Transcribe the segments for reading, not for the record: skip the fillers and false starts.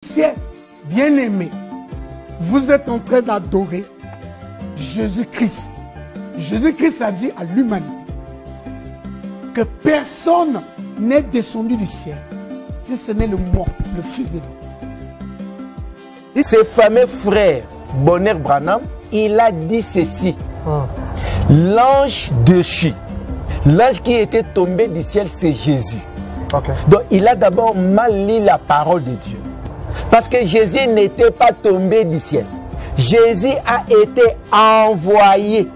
Ciel, bien-aimé, vous êtes en train d'adorer Jésus-Christ. Jésus-Christ a dit à l'humanité que personne n'est descendu du ciel si ce n'est le moi, le Fils de Dieu. Ce fameux frère Bonner Branham, il a dit ceci. L'ange déchu, l'ange qui était tombé du ciel, c'est Jésus. Donc il a d'abord mal lu la parole de Dieu. Parce que Jésus n'était pas tombé du ciel. Jésus a été envoyé.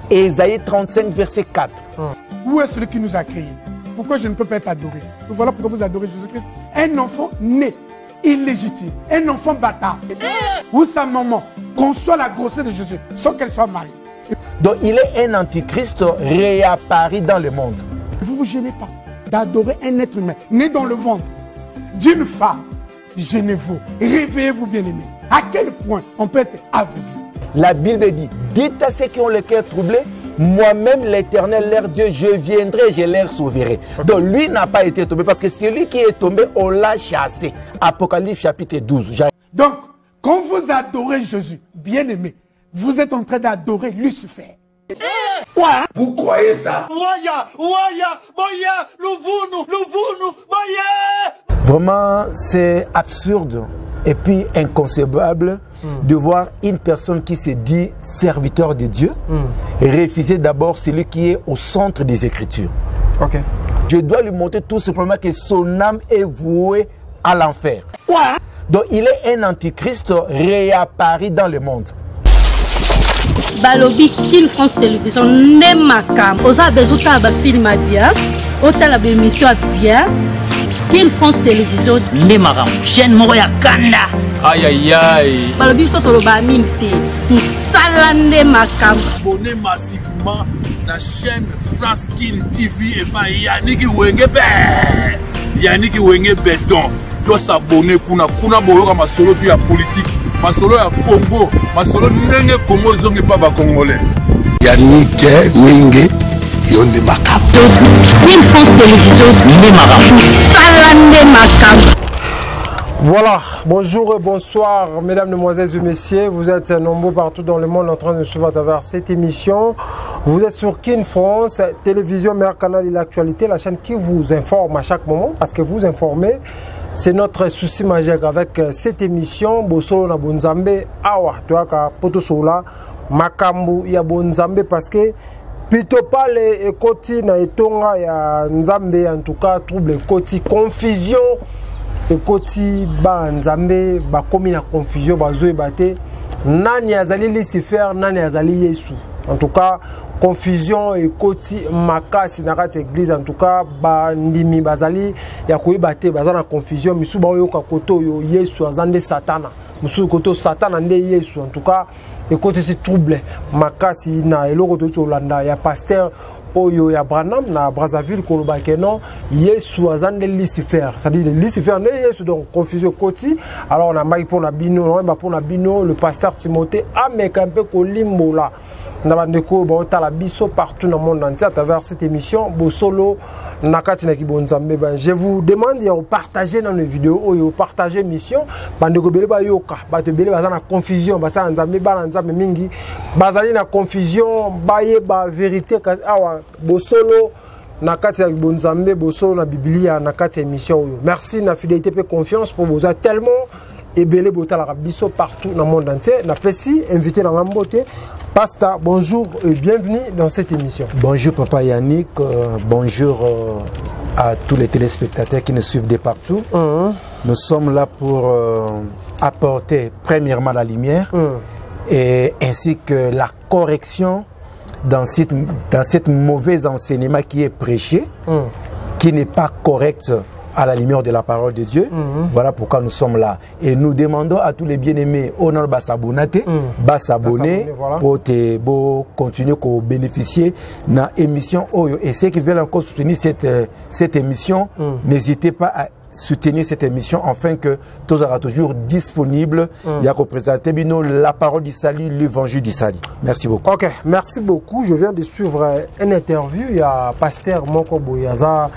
Ésaïe 35, verset 4. Où est celui qui nous a créés? Pourquoi je ne peux pas être adoré? Voilà pourquoi vous adorez Jésus-Christ. Un enfant né, illégitime, un enfant bâtard, où sa maman conçoit la grossesse de Jésus sans qu'elle soit mariée. Donc il est un antichrist réapparu dans le monde. Vous ne vous gênez pas d'adorer un être humain né dans le ventre d'une femme. Gênez-vous, réveillez-vous bien-aimés. À quel point on peut être aveugle? La Bible dit, dites à ceux qui ont le cœur troublé, moi-même l'Éternel, leur Dieu, je viendrai, je leur sauverai. Donc lui n'a pas été tombé parce que celui qui est tombé, on l'a chassé. Apocalypse chapitre 12. Donc, quand vous adorez Jésus, bien-aimé, vous êtes en train d'adorer Lucifer. Quoi? Vous croyez ça? Vraiment, c'est absurde et puis inconcevable de voir une personne qui se dit serviteur de Dieu refuser d'abord celui qui est au centre des Écritures. Je dois lui montrer tout simplement que son âme est vouée à l'enfer. Quoi? Donc il est un antichrist réapparu dans le monde. Balobi Kin France Télévision n'est ma cam. Osa bezuta ba film bien, ota ba émission bien. Kin France Télévision n'est ma cam. Chaîne Moroya Kanda. Aïe aïe aïe. Balobi so tolo ba minte. Tout salande ma cam. Abonnez massivement la chaîne France Kin TV et pas Yannick Wengebe. Yannick Wenge béton. Doit s'abonner kuna boyoka masolo puis la politique. Masolo ya Congo, masolo ndenge Congo zonge pa ba congolais. Yannick Wenge yonde makam. Kin France Télévision n'est ma cam. Salande ma cam. Voilà, bonjour et bonsoir mesdames, demoiselles et messieurs, vous êtes nombreux partout dans le monde en train de suivre à travers cette émission. Vous êtes sur Kin France, télévision, meilleur canal de l'actualité, la chaîne qui vous informe à chaque moment, parce que vous informez, c'est notre souci majeur avec cette émission. Bosolo na bonzambe, awa, tu vois, poto sola, makambu ya bonzambe, parce que plutôt pas les ekoti na etonga ya nzambe, en tout cas, trouble ekoti, confusion. Ekoti ba nzambe ba komi na confusion bazoe bate nani azali Lucifer nani azali Yesu. En tout cas confusion ekoti makasi na kati église. En tout cas ba ndimi bazali ya koyebate bazana confusion misu ba yoka koto yo Yesu azande satana misu koto satana nde Yesu. En tout cas ekoti si trouble makasi na eloko to cholanda ya pasteur Oyo ya Branham na Brazzaville koloba kenon Yesu azande Lucifer, c'est-à-dire Lucifer ne Yesu, donc confusion koti. Alors on a mai pour na bino, on va pour na bino le pasteur Timothée ameka un peu kolimbola na bandeko ba otala biso partout dans le monde entier à travers cette émission Bosolo nakati na kibonzambe. Je vous demande de partager dans les vidéos ou partager mission bandeko bele ba yoka ba te bele bazana confusion basa nzambe ba nzambe mingi bazali na confusion baye ba vérité awa Bosolo nakati ya kibonzambe Bosolo na Biblia nakati émission oyo. Merci na fidélité et confiance pour vous a tellement et belé botala biso partout dans le monde entier. Na pesi invité dans Ngambote. Pasteur, bonjour et bienvenue dans cette émission. Bonjour Papa Yannick, bonjour à tous les téléspectateurs qui nous suivent de partout. Nous sommes là pour apporter premièrement la lumière et ainsi que la correction dans cette mauvaise enseignement qui est prêché, qui n'est pas correct à la lumière de la parole de Dieu. Voilà pourquoi nous sommes là. Et nous demandons à tous les bien-aimés, au nom de s'abonner pour continuer à bénéficier de l'émission. Et ceux qui veulent encore soutenir cette émission, n'hésitez pas à soutenir cette émission afin que tout sera toujours disponible. Il y a représenté la parole du salut, l'évangile du salut. Merci beaucoup. Ok, merci beaucoup. Je viens de suivre une interview. Il y a Pasteur Moko Boyaza,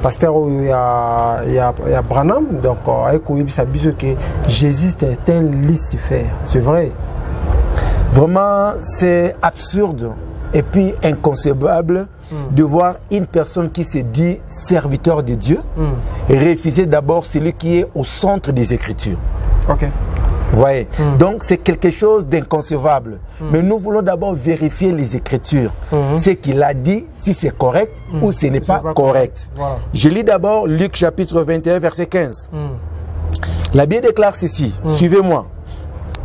Pasteur il y a Branham. Donc, avec que Jésus est un Lucifer. C'est vrai. Vraiment, c'est absurde et puis inconcevable de voir une personne qui se dit serviteur de Dieu et refuser d'abord celui qui est au centre des Écritures. Ok. Vous voyez? Donc, c'est quelque chose d'inconcevable. Mais nous voulons d'abord vérifier les Écritures. Ce qu'il a dit, si c'est correct ou ce n'est pas correct. Voilà. Je lis d'abord Luc chapitre 21, verset 15. La Bible déclare ceci. Suivez-moi.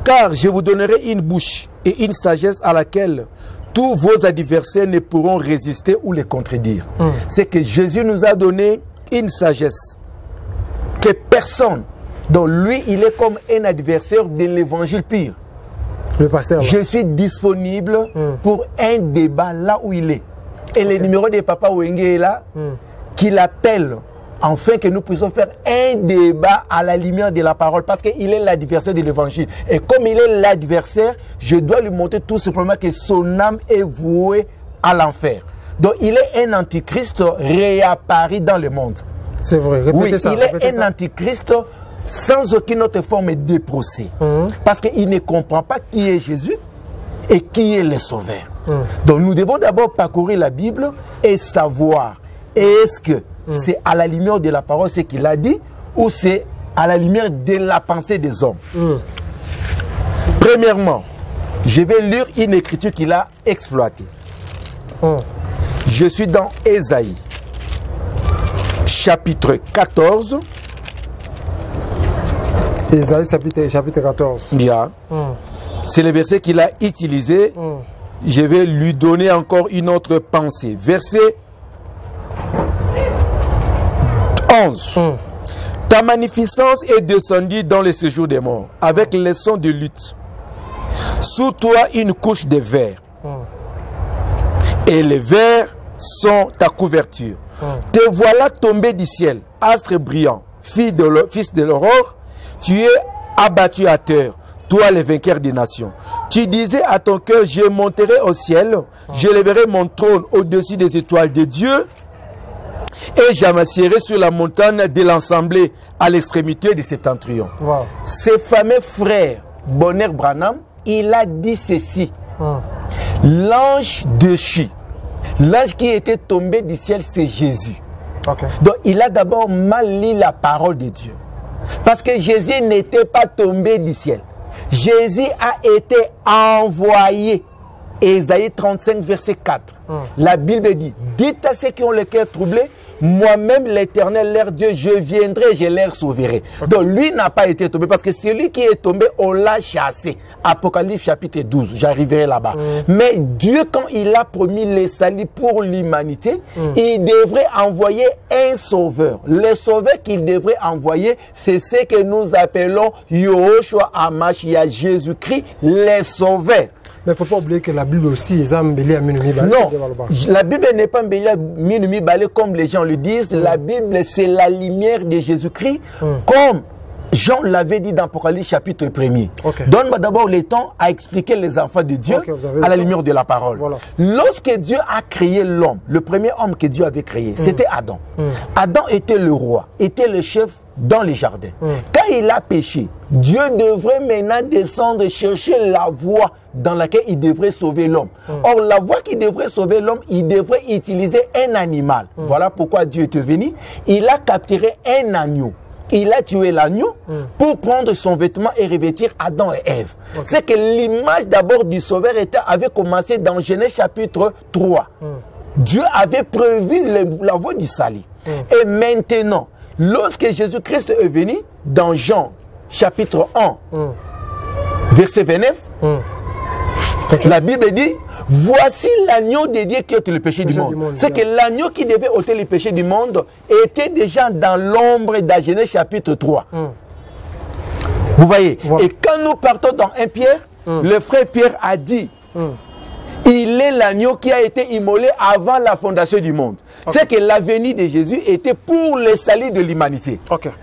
Car je vous donnerai une bouche et une sagesse à laquelle tous vos adversaires ne pourront résister ou les contredire. C'est que Jésus nous a donné une sagesse que personne, dont lui, il est comme un adversaire de l'évangile pur. Le pasteur. Je suis disponible pour un débat là où il est. Et le numéro de Papa Wenge est là, qu'il appelle afin que nous puissions faire un débat à la lumière de la parole, parce qu'il est l'adversaire de l'évangile. Et comme il est l'adversaire, je dois lui montrer tout simplement que son âme est vouée à l'enfer. Donc il est un antichrist réapparu dans le monde. C'est vrai, répétez oui, ça. Il est un antichrist sans aucune autre forme de procès. Parce qu'il ne comprend pas qui est Jésus et qui est le Sauveur. Donc nous devons d'abord parcourir la Bible et savoir est-ce que c'est à la lumière de la parole ce qu'il a dit ou c'est à la lumière de la pensée des hommes. Premièrement, je vais lire une écriture qu'il a exploitée. Je suis dans Ésaïe, chapitre 14. Ésaïe, chapitre 14. Bien. C'est le verset qu'il a utilisé. Je vais lui donner encore une autre pensée. Verset 11. Ta magnificence est descendue dans le séjour des morts, avec les sons de lutte. Sous toi une couche de verre. Et les vers sont ta couverture. Te voilà tombé du ciel, astre brillant, fils de l'aurore. Tu es abattu à terre, toi le vainqueur des nations. Tu disais à ton cœur, je monterai au ciel, je lèverai mon trône au-dessus des étoiles de Dieu. Et j'amasserai sur la montagne de l'assemblée à l'extrémité de septentrion. Ce fameux frère Bonner Branham, il a dit ceci. L'ange déchu, l'ange qui était tombé du ciel, c'est Jésus. Donc il a d'abord mal lu la parole de Dieu. Parce que Jésus n'était pas tombé du ciel. Jésus a été envoyé. Ésaïe 35, verset 4. La Bible dit, dites à ceux qui ont le cœur troublé, moi-même l'Éternel, leur Dieu, je viendrai, je leur sauverai. Donc lui n'a pas été tombé parce que celui qui est tombé, on l'a chassé. Apocalypse chapitre 12, j'arriverai là-bas. Mais Dieu, quand il a promis le salut pour l'humanité, il devrait envoyer un sauveur. Le sauveur qu'il devrait envoyer, c'est ce que nous appelons Yahushua HaMashiach, Jésus-Christ, le sauveur. Mais il ne faut pas oublier que la Bible aussi est embellie à Minumi Balé. Non, la Bible n'est pas embellie à Minumi Balé comme les gens le disent. La Bible, c'est la lumière de Jésus-Christ, comme Jean l'avait dit dans Apocalypse chapitre 1er. Donne-moi d'abord le temps à expliquer les enfants de Dieu à la lumière de la parole. Lorsque Dieu a créé l'homme, le premier homme que Dieu avait créé, c'était Adam. Adam était le roi, était le chef dans les jardins. Quand il a péché, Dieu devrait maintenant descendre chercher la voie dans laquelle il devrait sauver l'homme. Or, la voie qui devrait sauver l'homme, il devrait utiliser un animal. Voilà pourquoi Dieu est venu. Il a capturé un agneau. Il a tué l'agneau pour prendre son vêtement et revêtir Adam et Ève. C'est que l'image d'abord du Sauveur avait commencé dans Genèse chapitre 3. Dieu avait prévu la voie du salut. Et maintenant, lorsque Jésus-Christ est venu, dans Jean chapitre 1, verset 29, la Bible dit, voici l'agneau de Dieu qui ôte le péché du monde. C'est que l'agneau qui devait ôter le péché du monde était déjà dans l'ombre de Genèse chapitre 3. Vous voyez. Et quand nous partons dans 1 Pierre, le frère Pierre a dit, il est l'agneau qui a été immolé avant la fondation du monde. C'est que la venue de Jésus était pour le salut de l'humanité.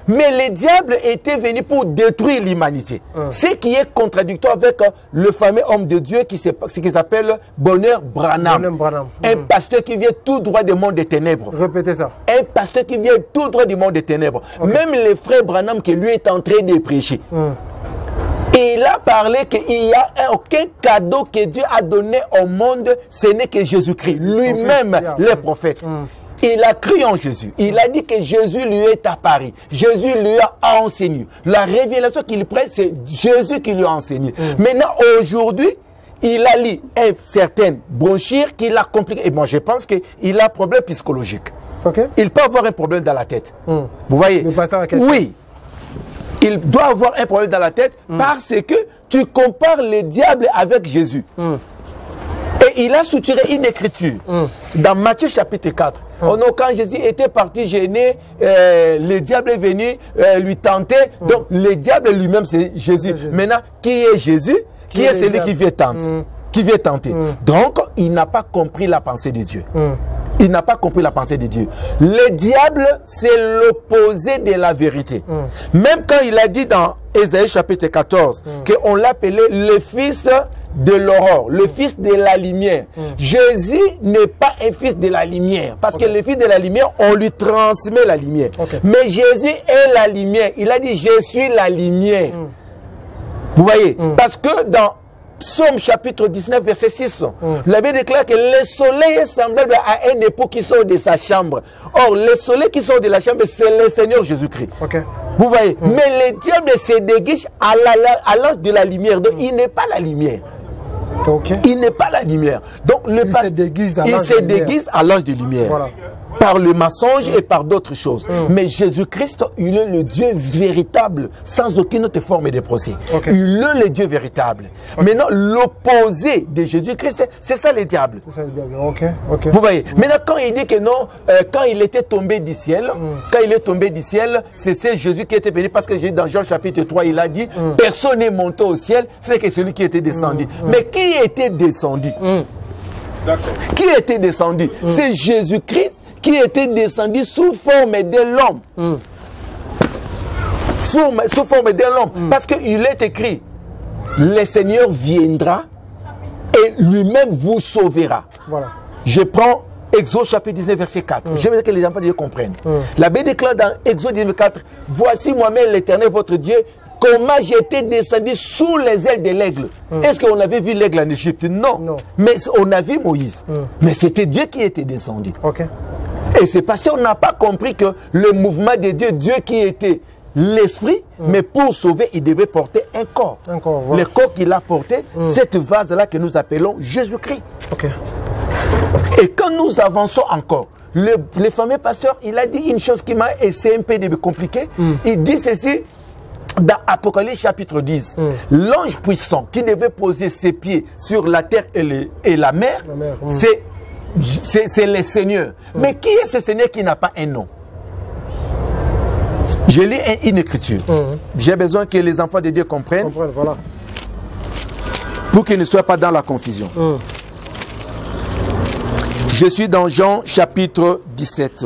Mais le diable était venu pour détruire l'humanité. Ce qui est contradictoire avec le fameux homme de Dieu qui s'appelle Bonheur Branham. Un pasteur qui vient tout droit du monde des ténèbres. Répétez ça. Un pasteur qui vient tout droit du monde des ténèbres. Même le frère Branham qui lui est en train de prêcher. Et il a parlé qu'il n'y a aucun cadeau que Dieu a donné au monde, ce n'est que Jésus-Christ. Lui-même, les prophètes. Il a cru en Jésus. Il a dit que Jésus lui est apparu. Jésus lui a enseigné. La révélation qu'il prend, c'est Jésus qui lui a enseigné. Maintenant, aujourd'hui, il a lu certaines brochures qu'il a compliquées. Et moi, je pense qu'il a un problème psychologique. Il peut avoir un problème dans la tête. Vous voyez? Oui. Il doit avoir un problème dans la tête parce que tu compares le diable avec Jésus. Et il a structuré une écriture dans Matthieu chapitre 4. Quand Jésus était parti gêner, le diable est venu lui tenter. Donc le diable lui-même c'est Jésus. Maintenant, qui est Jésus? Qui est celui qui vient tenter? Qui vient tenter. Donc, il n'a pas compris la pensée de Dieu. Il n'a pas compris la pensée de Dieu. Le diable, c'est l'opposé de la vérité. Même quand il a dit dans Ésaïe chapitre 14 qu'on l'appelait le fils de l'aurore, le fils de la lumière. Jésus n'est pas un fils de la lumière. Parce que le fils de la lumière, on lui transmet la lumière. Mais Jésus est la lumière. Il a dit, je suis la lumière. Vous voyez? Parce que dans Psaume chapitre 19, verset 6, la Bible déclare que le soleil est semblable à un époux qui sort de sa chambre. Or, le soleil qui sort de la chambre, c'est le Seigneur Jésus-Christ. Vous voyez? Mais le diable se déguise à l'âge de la lumière. Donc, il n'est pas la lumière. Il n'est pas la lumière. Donc, il se déguise à l'âge de lumière. Voilà. Par le mensonge et par d'autres choses. Mais Jésus-Christ, il est le Dieu véritable, sans aucune autre forme de procès. Il est le Dieu véritable. Maintenant, l'opposé de Jésus-Christ, c'est ça le diable. C'est ça le diable. Vous voyez? Maintenant, quand il dit que non, quand il était tombé du ciel, c'est Jésus qui était venu, parce que dans Jean chapitre 3, il a dit, personne n'est monté au ciel, c'est que celui qui était descendu. Mais qui était descendu? Qui était descendu? C'est Jésus-Christ qui était descendu sous forme de l'homme. Sous forme de l'homme. Parce qu'il est écrit, le Seigneur viendra et lui-même vous sauvera. Voilà. Je prends Exode chapitre 19, verset 4. Je veux que les enfants de Dieu comprennent. La Bible déclare dans Exode 19, 4, voici moi-même l'Éternel votre Dieu, comment j'étais descendu sous les ailes de l'aigle. Est-ce qu'on avait vu l'aigle en Égypte? Non. Mais on a vu Moïse. Mais c'était Dieu qui était descendu. Et c'est parce qu'on n'a pas compris que le mouvement de Dieu, Dieu qui était l'esprit, mais pour sauver, il devait porter un corps. Le corps qu'il a porté, cette vase-là que nous appelons Jésus-Christ. Et quand nous avançons encore, le fameux pasteur, il a dit une chose qui m'a essayé un peu de me compliquer. Il dit ceci dans Apocalypse chapitre 10. L'ange puissant qui devait poser ses pieds sur la terre et la mer, c'est le Seigneur. Mais qui est ce Seigneur qui n'a pas un nom? Je lis une écriture. J'ai besoin que les enfants de Dieu comprennent. Voilà. Pour qu'ils ne soient pas dans la confusion. Je suis dans Jean chapitre 17.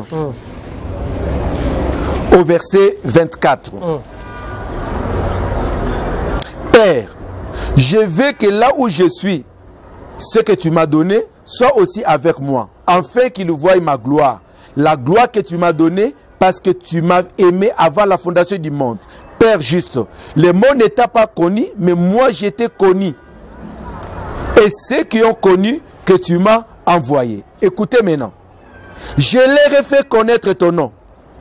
Au verset 24. Père, je veux que là où je suis, ce que tu m'as donné, soit aussi avec moi, afin qu'il voie ma gloire. La gloire que tu m'as donnée, parce que tu m'as aimé avant la fondation du monde. Père juste, le monde ne t'a pas connu, mais moi je t'ai connu. Et ceux qui ont connu que tu m'as envoyé. Écoutez maintenant. Je leur ai fait connaître ton nom,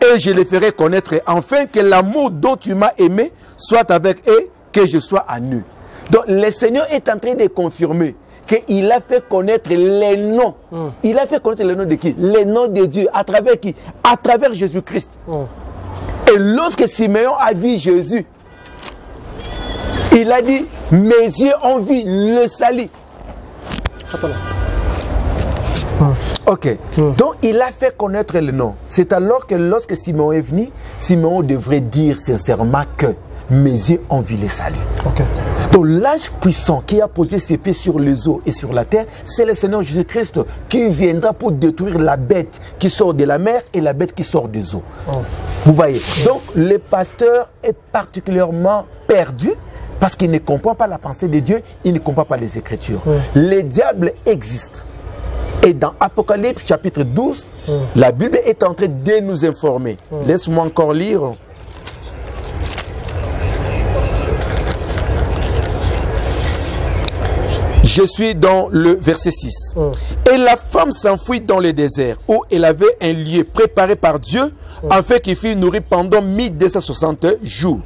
et je les ferai connaître, afin que l'amour dont tu m'as aimé soit avec eux, que je sois à eux. Donc le Seigneur est en train de confirmer qu'il a fait connaître les noms. Il a fait connaître les noms de qui? Les noms de Dieu. À travers qui? À travers Jésus-Christ. Et lorsque Simeon a vu Jésus, il a dit, mes yeux ont vu le salut. Donc il a fait connaître le nom. C'est alors que lorsque Simeon est venu, Simeon devrait dire sincèrement que mes yeux ont vu les saluts. Okay. Donc l'âge puissant qui a posé ses pieds sur les eaux et sur la terre, c'est le Seigneur Jésus-Christ qui viendra pour détruire la bête qui sort de la mer et la bête qui sort des eaux. Vous voyez. Donc le pasteur est particulièrement perdu parce qu'il ne comprend pas la pensée de Dieu, il ne comprend pas les Écritures. Les diables existent. Et dans Apocalypse chapitre 12, la Bible est en train de nous informer. Laisse-moi encore lire. Je suis dans le verset 6. Et la femme s'enfuit dans le désert où elle avait un lieu préparé par Dieu afin qu'il fût nourri pendant 1260 jours.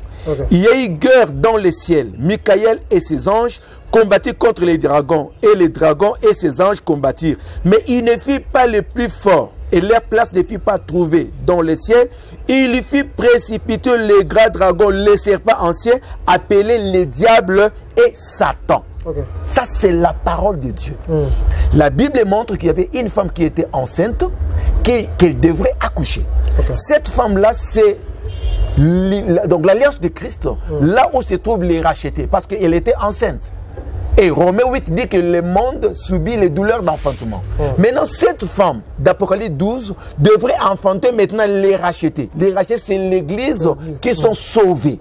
Il y a eu guerre dans les ciels. Michael et ses anges combattirent contre les dragons et les dragons et ses anges combattirent. Mais il ne fut pas le plus fort et leur place ne fut pas trouvée dans le ciel. Il lui fut précipité les grands dragons, les serpents anciens, appelés les diables et Satan. Ça, c'est la parole de Dieu. La Bible montre qu'il y avait une femme qui était enceinte, qu'elle devrait accoucher. Cette femme-là, c'est donc l'alliance de Christ, là où se trouvent les rachetés, parce qu'elle était enceinte. Et Romains 8 dit que le monde subit les douleurs d'enfantement. Maintenant, cette femme d'Apocalypse 12 devrait enfanter maintenant les rachetés. Les rachetés, c'est l'église qui sont sauvés.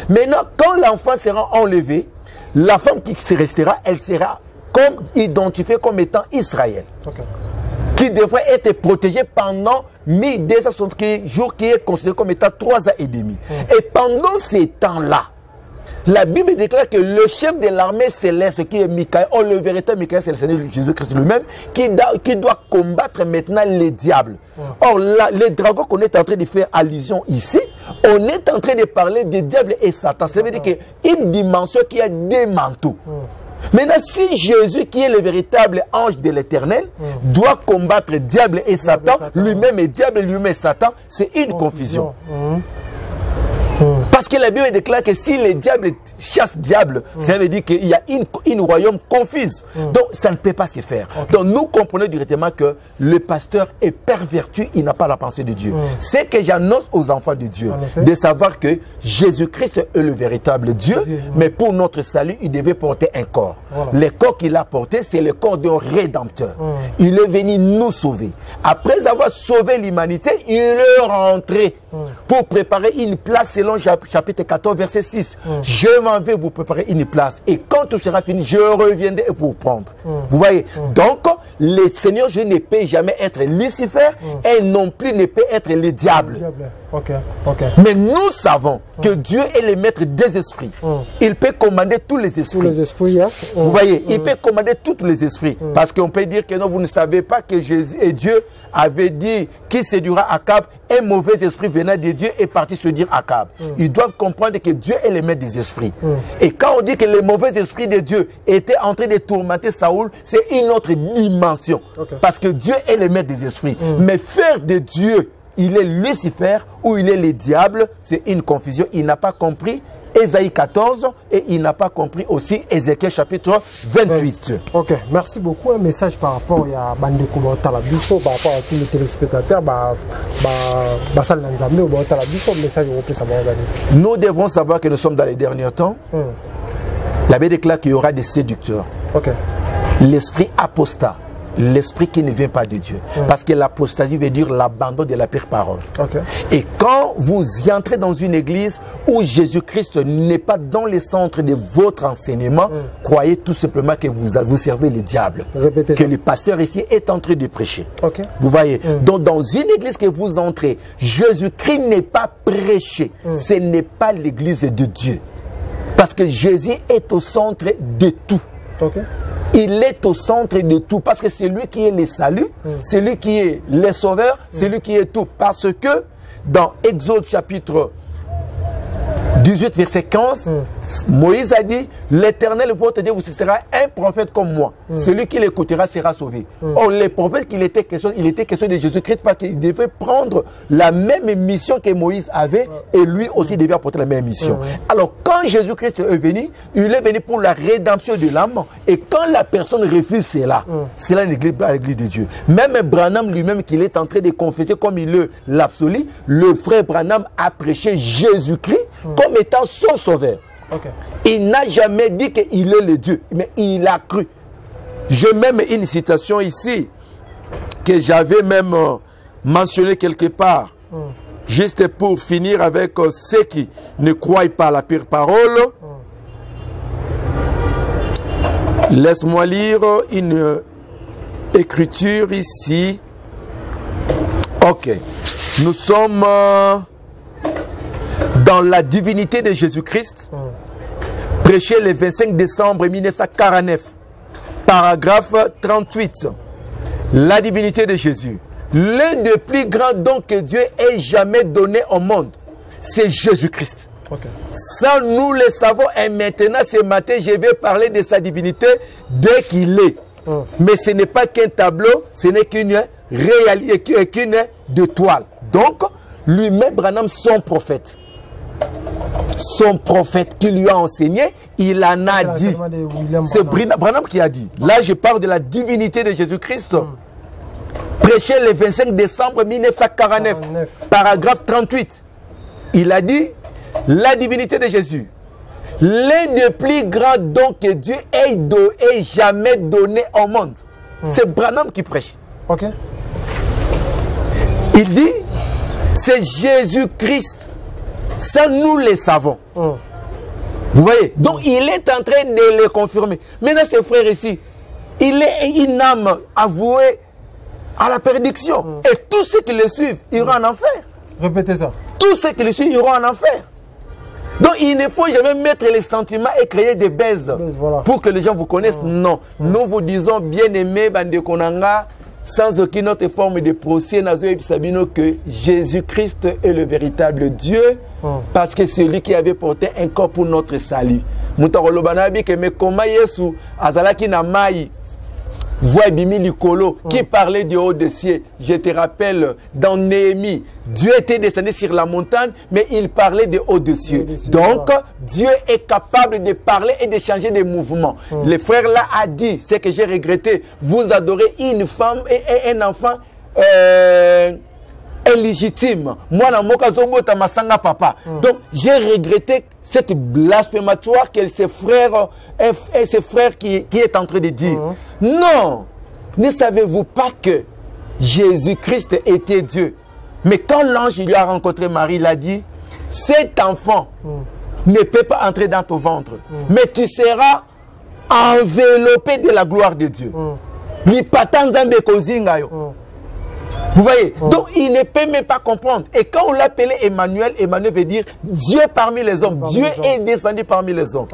Maintenant, quand l'enfant sera enlevé, la femme qui se restera, elle sera comme identifiée comme étant Israël. Qui devrait être protégée pendant 1260 jours, qui est considéré comme étant 3 ans et demi. Et pendant ces temps-là, la Bible déclare que le chef de l'armée céleste, qui est Michael, le véritable Michael, c'est le Seigneur Jésus-Christ lui-même, qui doit combattre maintenant les diables. Or, là, les dragons qu'on est en train de faire allusion ici, on est en train de parler des diables et Satan. Ça veut dire qu'il y a une dimension qui a des manteaux. Maintenant, si Jésus, qui est le véritable ange de l'Éternel, doit combattre diable et Satan, lui-même est diable, lui-même est Satan, c'est une confusion. Parce que la Bible déclare que si les diables chassent diable, ça veut dire qu'il y a une royaume confuse. Donc ça ne peut pas se faire. Donc nous comprenons directement que le pasteur est perverti, il n'a pas la pensée de Dieu. C'est que j'annonce aux enfants de Dieu de savoir que Jésus-Christ est le véritable Dieu, mais pour notre salut, il devait porter un corps. Le corps qu'il a porté, c'est le corps d'un rédempteur. Il est venu nous sauver. Après avoir sauvé l'humanité, il est rentré pour préparer une place selon chapitre 14, verset 6. Je m'en vais vous préparer une place. Et quand tout sera fini, je reviendrai vous prendre. Vous voyez? Donc, le Seigneur, je ne peux jamais être Lucifer et non plus ne peut être le diable. Mais nous savons que Dieu est le maître des esprits. Il peut commander tous les esprits. Tous les esprits, Vous voyez, il peut commander tous les esprits. Parce qu'on peut dire que non, vous ne savez pas que Jésus et Dieu avait dit qui séduira Akab, un mauvais esprit venant de Dieu est parti se dire Akab. Ils doivent comprendre que Dieu est le maître des esprits. Et quand on dit que le mauvais esprit de Dieu était en train de tourmenter Saoul, c'est une autre dimension. Parce que Dieu est le maître des esprits. Mais faire de Dieu, il est Lucifer ou il est le diable, c'est une confusion. Il n'a pas compris Ésaïe 14 et il n'a pas compris aussi Ézéchiel chapitre 28. Ok, merci beaucoup. Un message par rapport à Bandeko Baotala Biso, par rapport à tous les téléspectateurs, message européen, ça va regarder. Nous devons savoir que nous sommes dans les derniers temps. La Bible déclare qu'il y aura des séducteurs. L'esprit apostat. L'esprit qui ne vient pas de Dieu. Parce que l'apostasie veut dire l'abandon de la pure parole. Et quand vous entrez dans une église où Jésus-Christ n'est pas dans le centre de votre enseignement, croyez tout simplement que vous servez le diable. Que le pasteur ici est en train de prêcher. Vous voyez. Donc dans une église que vous entrez, Jésus-Christ n'est pas prêché. Ce n'est pas l'église de Dieu. Parce que Jésus est au centre de tout. Il est au centre de tout parce que c'est lui qui est le salut, c'est lui qui est le sauveur, c'est lui qui est tout. Parce que dans Exode chapitre 18, verset 15, Moïse a dit, l'Éternel votre Dieu vous sera un prophète comme moi. Celui qui l'écoutera sera sauvé. Or, les prophètes il était question de Jésus-Christ parce qu'il devait prendre la même mission que Moïse avait et lui aussi devait apporter la même mission. Alors, quand Jésus-Christ est venu, il est venu pour la rédemption de l'âme et quand la personne refuse cela, c'est là l'église de Dieu. Même Branham lui-même qu'il est en train de confesser comme il est l'absolu, le frère Branham a prêché Jésus-Christ comme étant son sauveur. Il n'a jamais dit qu'il est le Dieu, mais il a cru. J'ai même une citation ici que j'avais même mentionné quelque part, juste pour finir avec ceux qui ne croient pas à la pure parole. Laisse-moi lire une écriture ici. Ok. Nous sommes dans la divinité de Jésus-Christ, prêché le 25 décembre 1949, paragraphe 38. La divinité de Jésus. L'un des plus grands dons que Dieu ait jamais donné au monde, c'est Jésus-Christ. Ça, nous le savons. Et maintenant, ce matin, je vais parler de sa divinité dès qu'il est. Mais ce n'est pas qu'un tableau, ce n'est qu'une réalité, qu'une de toile. Donc, lui-même, Branham, son prophète qui lui a enseigné, il en a dit. C'est Branham qui a dit. Là, je parle de la divinité de Jésus-Christ. Prêché le 25 décembre 1949, paragraphe 38. Il a dit, la divinité de Jésus, l'un des plus grands dons que Dieu ait jamais donné au monde. C'est Branham qui prêche. Il dit, c'est Jésus-Christ. Ça, nous le savons. Vous voyez? Donc, il est en train de le confirmer. Maintenant, ses frères ici, il est une âme avouée à la prédiction. Et tous ceux qui le suivent iront en enfer. Répétez ça. Tous ceux qui le suivent iront en enfer. Donc, il ne faut jamais mettre les sentiments et créer des baises pour que les gens vous connaissent. Non. Nous vous disons, bien-aimés, Bande Konanga, sans aucune autre forme de procès, que Jésus-Christ est le véritable Dieu, parce que c'est lui qui avait porté un corps pour notre salut. Qui parlait du haut des cieux. Je te rappelle, dans Néhémie, Dieu était descendu sur la montagne, mais il parlait de haut des cieux. Donc, Dieu est capable de parler et de changer de mouvements. Le frère là a dit, c'est que j'ai regretté, vous adorez une femme et un enfant illégitime. Moi, papa. Donc, j'ai regretté cette blasphématoire que ses frères qui est en train de dire. Non, ne savez-vous pas que Jésus-Christ était Dieu? Mais quand l'ange lui a rencontré Marie, il a dit, cet enfant ne peut pas entrer dans ton ventre, mais tu seras enveloppé de la gloire de Dieu. Vous voyez? Donc, il ne peut même pas comprendre. Et quand on l'appelait Emmanuel, Emmanuel veut dire Dieu parmi les hommes. Dieu est descendu parmi les hommes.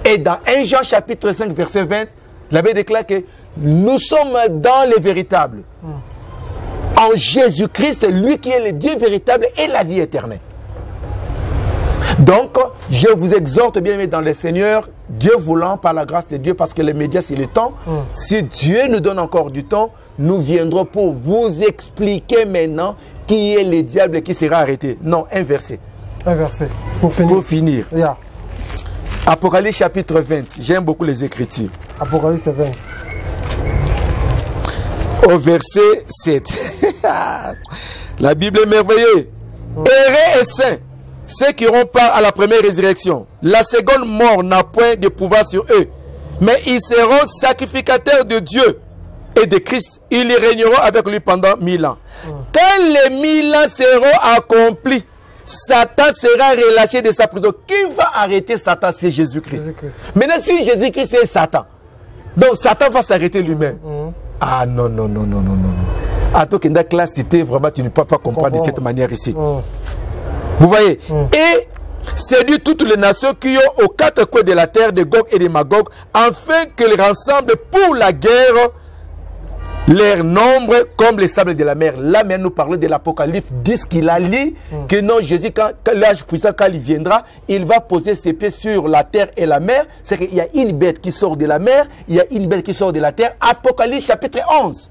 Et dans 1 Jean chapitre 5, verset 20, l'abbé déclare que nous sommes dans les véritables. En Jésus-Christ, lui qui est le Dieu véritable et la vie éternelle. Donc, je vous exhorte bien aimé dans le Seigneur, Dieu voulant, par la grâce de Dieu, parce que les médias c'est le temps. Si Dieu nous donne encore du temps, nous viendrons pour vous expliquer maintenant qui est le diable et qui sera arrêté. Non, un verset. Un verset. Pour finir. Yeah. Apocalypse chapitre 20. J'aime beaucoup les Écritures. Apocalypse 20. Au verset 7. La Bible est merveilleuse. Heureux et saints, ceux qui auront part à la première résurrection. La seconde mort n'a point de pouvoir sur eux, mais ils seront sacrificateurs de Dieu et de Christ. Ils régneront avec lui pendant 1000 ans. Quand les 1000 ans seront accomplis, Satan sera relâché de sa prison. Qui va arrêter Satan? C'est Jésus-Christ. Maintenant, si Jésus-Christ est Satan, donc Satan va s'arrêter lui-même. Ah non, non, non, non, non, non. À toi, dans la classe, c'était vraiment, tu ne peux pas comprendre de cette manière ici. Vous voyez? Et séduit toutes les nations qui ont aux quatre coins de la terre de Gog et de Magog, afin qu'ils rassemblent pour la guerre leur nombre comme les sables de la mer. Là, mais nous parlons de l'Apocalypse 10 qu'il a lu, que non, Jésus, quand l'âge puissant, quand il viendra, il va poser ses pieds sur la terre et la mer. C'est qu'il y a une bête qui sort de la mer, il y a une bête qui sort de la terre. Apocalypse chapitre 11.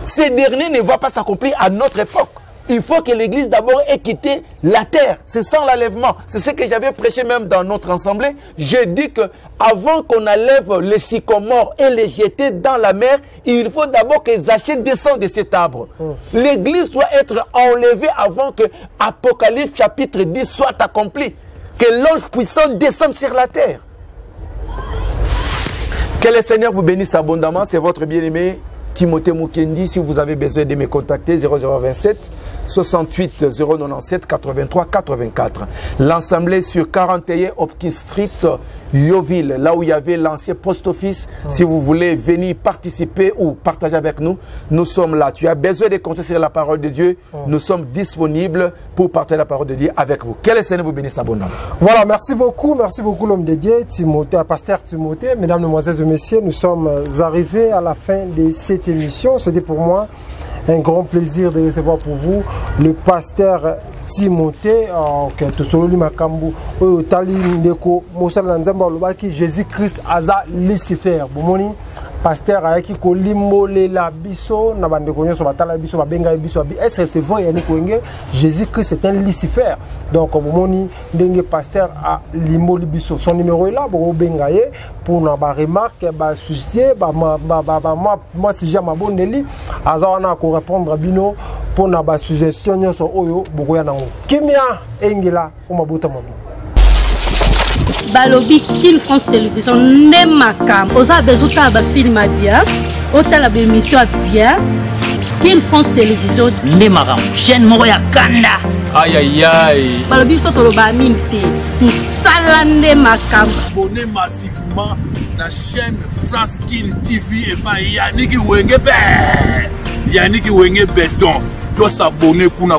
Ces derniers ne vont pas s'accomplir à notre époque. Il faut que l'Église d'abord ait quitté la terre. C'est sans l'enlèvement. C'est ce que j'avais prêché même dans notre assemblée. J'ai dit que avant qu'on enlève les sycomores et les jeter dans la mer, il faut d'abord que Zachée descende de cet arbre. L'Église doit être enlevée avant que Apocalypse chapitre 10 soit accompli. que l'ange puissant descende sur la terre. Que le Seigneur vous bénisse abondamment. C'est votre bien-aimé Timothée Mukendi. Si vous avez besoin de me contacter, 0027 68 097 83 84. L'Assemblée sur 41 Hopkins Street, Yeovil, là où il y avait l'ancien post-office. Si vous voulez venir participer ou partager avec nous, nous sommes là. Tu as besoin de compter sur la parole de Dieu. Nous sommes disponibles pour partager la parole de Dieu avec vous. Que le Seigneur vous bénisse abondamment. Voilà, merci beaucoup l'homme de Dieu, Timothée, pasteur Timothée. Mesdames, Mesdemoiselles et Messieurs, nous sommes arrivés à la fin de cette émission. C'était pour moi un grand plaisir de recevoir pour vous le pasteur Timothée, Jésus-Christ Aza Lucifer. Pasteur ayaki kolimbolela biso na bande konyo so batala biso babenga biso est-ce que c'est vrai yani koenge Jésus-Christ c'est un Lucifer. Donc bomoni ndenge pasteur a limboli biso son numéro est là bo benga ye pour na ba remarque ba susciter moi si j'ai ma bonne aza wana ko répondre bino pour na ba suggestion nyoso oyo bokoya nango kimia engela o mabuta mabu balobi Kin France Télévision ne makam oza bezuta ba film bien otala ba émission bien Kin France Télévision ne makam chaîne moko ya kanda aïe aïe aïe balobi so to ba minti musala ne makam abonnez massivement la chaîne France Kin TV et pas Yannick Wenge Béton doit s'abonner kuna